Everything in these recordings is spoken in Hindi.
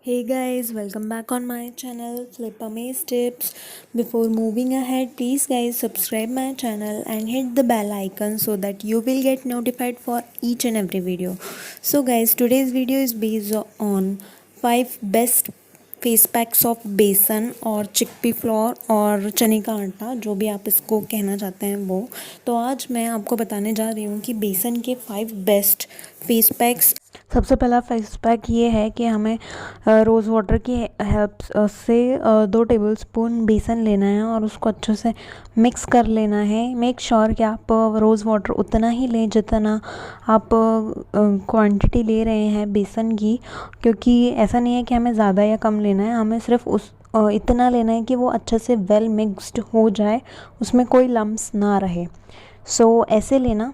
Hey guys, welcome back on my channel Flip Amaze Tips. Before moving ahead, please guys subscribe my channel and hit the bell icon so that you will get notified for each and every video. So guys, today's video is based on 5 best face packs of बेसन और चिकपी फ्लोर और चने का आटा, जो भी आप इसको कहना चाहते हैं वो। तो आज मैं आपको बताने जा रही हूँ कि बेसन के 5 बेस्ट फेस पैक्स। सबसे पहला फेस पैक ये है कि हमें रोज़ वाटर की हेल्प से 2 टेबलस्पून बेसन लेना है और उसको अच्छे से मिक्स कर लेना है। मेक श्योर कि आप रोज़ वाटर उतना ही लें जितना आप क्वांटिटी ले रहे हैं बेसन की, क्योंकि ऐसा नहीं है कि हमें ज़्यादा या कम लेना है, हमें सिर्फ इतना लेना है कि वो अच्छे से वेल मिक्स्ड हो जाए, उसमें कोई लम्स ना रहे। सो ऐसे लेना।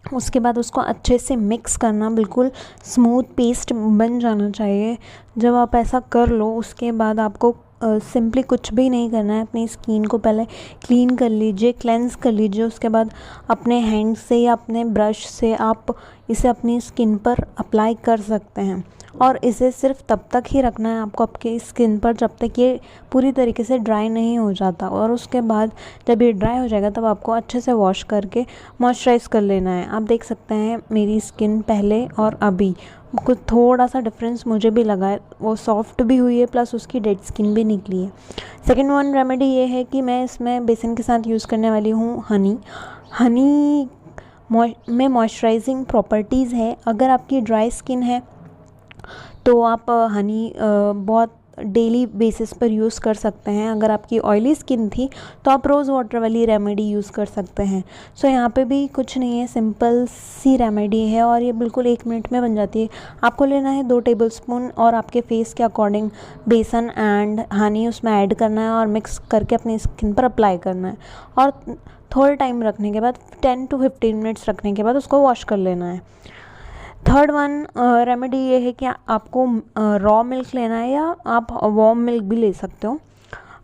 उसके बाद उसको अच्छे से मिक्स करना, बिल्कुल स्मूथ पेस्ट बन जाना चाहिए। जब आप ऐसा कर लो उसके बाद आपको सिंपली कुछ भी नहीं करना है, अपनी स्किन को पहले क्लीन कर लीजिए, क्लेंस कर लीजिए। उसके बाद अपने हैंड से या अपने ब्रश से आप इसे अपनी स्किन पर अप्लाई कर सकते हैं और इसे सिर्फ तब तक ही रखना है आपको आपके स्किन पर जब तक ये पूरी तरीके से ड्राई नहीं हो जाता। और उसके बाद जब ये ड्राई हो जाएगा तब आपको अच्छे से वॉश करके मॉइस्चराइज़ कर लेना है। आप देख सकते हैं मेरी स्किन पहले और अभी कुछ थोड़ा सा डिफरेंस मुझे भी लगा है, वो सॉफ्ट भी हुई है प्लस उसकी डेड स्किन भी निकली है। सेकेंड वन रेमेडी ये है कि मैं इसमें बेसन के साथ यूज़ करने वाली हूँ हनी में मॉइस्चराइजिंग प्रॉपर्टीज़ है। अगर आपकी ड्राई स्किन है तो आप हनी बहुत डेली बेसिस पर यूज़ कर सकते हैं। अगर आपकी ऑयली स्किन थी तो आप रोज़ वाटर वाली रेमेडी यूज़ कर सकते हैं। सो यहाँ पे भी कुछ नहीं है, सिंपल सी रेमेडी है और ये बिल्कुल 1 मिनट में बन जाती है। आपको लेना है 2 टेबलस्पून और आपके फेस के अकॉर्डिंग बेसन एंड हनी उसमें ऐड करना है और मिक्स करके अपनी स्किन पर अप्लाई करना है और थोड़ा टाइम रखने के बाद 10 to 15 मिनट्स रखने के बाद उसको वॉश कर लेना है। थर्ड वन रेमेडी ये है कि आपको रॉ मिल्क लेना है या आप वार्म मिल्क भी ले सकते हो।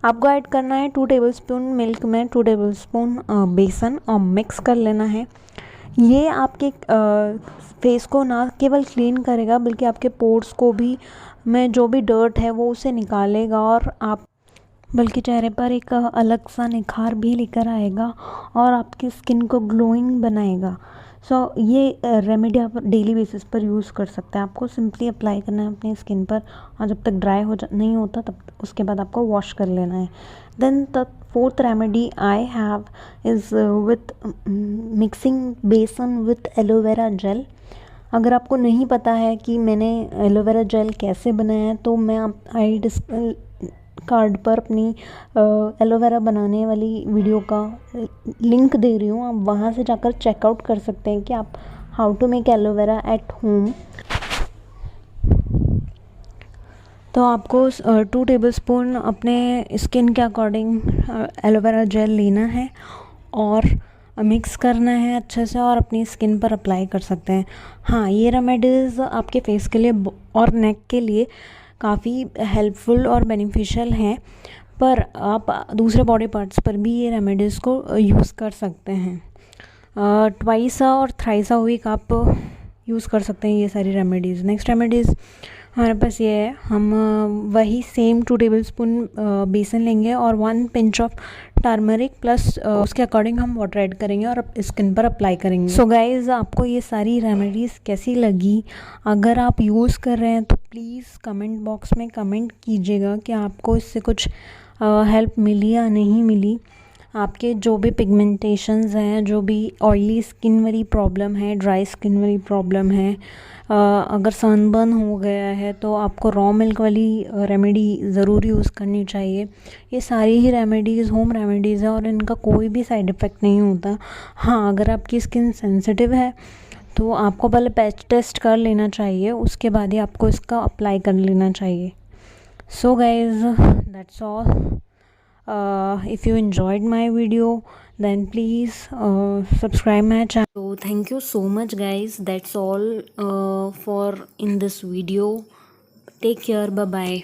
आपको ऐड करना है 2 टेबलस्पून मिल्क में 2 टेबलस्पून बेसन और मिक्स कर लेना है। ये आपके फेस को ना केवल क्लीन करेगा बल्कि आपके पोर्स को भी में जो भी डर्ट है वो उसे निकालेगा और आप बल्कि चेहरे पर एक अलग सा निखार भी लेकर आएगा और आपकी स्किन को ग्लोइंग बनाएगा। सो ये रेमेडी आप डेली बेसिस पर यूज़ कर सकते हैं। आपको सिंपली अप्लाई करना है अपनी स्किन पर और जब तक ड्राई नहीं होता तब उसके बाद आपको वॉश कर लेना है। Then the fourth remedy I have is with mixing besan with aloe vera gel. अगर आपको नहीं पता है कि मैंने एलोवेरा जेल कैसे बनाया है तो मैं कार्ड पर अपनी एलोवेरा बनाने वाली वीडियो का लिंक दे रही हूँ, आप वहाँ से जाकर चेकआउट कर सकते हैं कि आप how to make aloe vera at home. तो आपको 2 टेबलस्पून अपने स्किन के अकॉर्डिंग एलोवेरा जेल लेना है और मिक्स करना है अच्छे से और अपनी स्किन पर अप्लाई कर सकते हैं। हाँ, ये रेमेडीज़ आपके फेस के लिए और नेक के लिए काफ़ी हेल्पफुल और बेनिफिशियल हैं, पर आप दूसरे बॉडी पार्ट्स पर भी ये रेमेडीज़ को यूज़ कर सकते हैं। ट्वाइस और थ्राइस अ वीक आप यूज़ कर सकते हैं ये सारी रेमेडीज़। नेक्स्ट रेमेडीज़ हमारे पास ये है, हम वही सेम 2 टेबलस्पून बेसन लेंगे और 1 पिंच ऑफ टर्मरिक प्लस उसके अकॉर्डिंग हम वाटर ऐड करेंगे और स्किन पर अप्लाई करेंगे। सो गाइज़, आपको ये सारी रेमेडीज़ कैसी लगी? अगर आप यूज़ कर रहे हैं तो प्लीज़ कमेंट बॉक्स में कमेंट कीजिएगा कि आपको इससे कुछ हेल्प मिली या नहीं मिली। आपके जो भी पिगमेंटेशंस हैं, जो भी ऑयली स्किन वाली प्रॉब्लम है, ड्राई स्किन वाली प्रॉब्लम है, अगर सनबर्न हो गया है तो आपको रॉ मिल्क वाली रेमेडी ज़रूर यूज़ करनी चाहिए। ये सारी ही रेमेडीज़ होम रेमेडीज़ है और इनका कोई भी साइड इफ़ेक्ट नहीं होता। हाँ, अगर आपकी स्किन सेंसिटिव है तो आपको पहले पैच टेस्ट कर लेना चाहिए, उसके बाद ही आपको इसका अप्लाई कर लेना चाहिए। So guys, that's all. If you enjoyed my video then please subscribe my channel. So thank you so much guys, that's all for in this video. Take care, bye bye.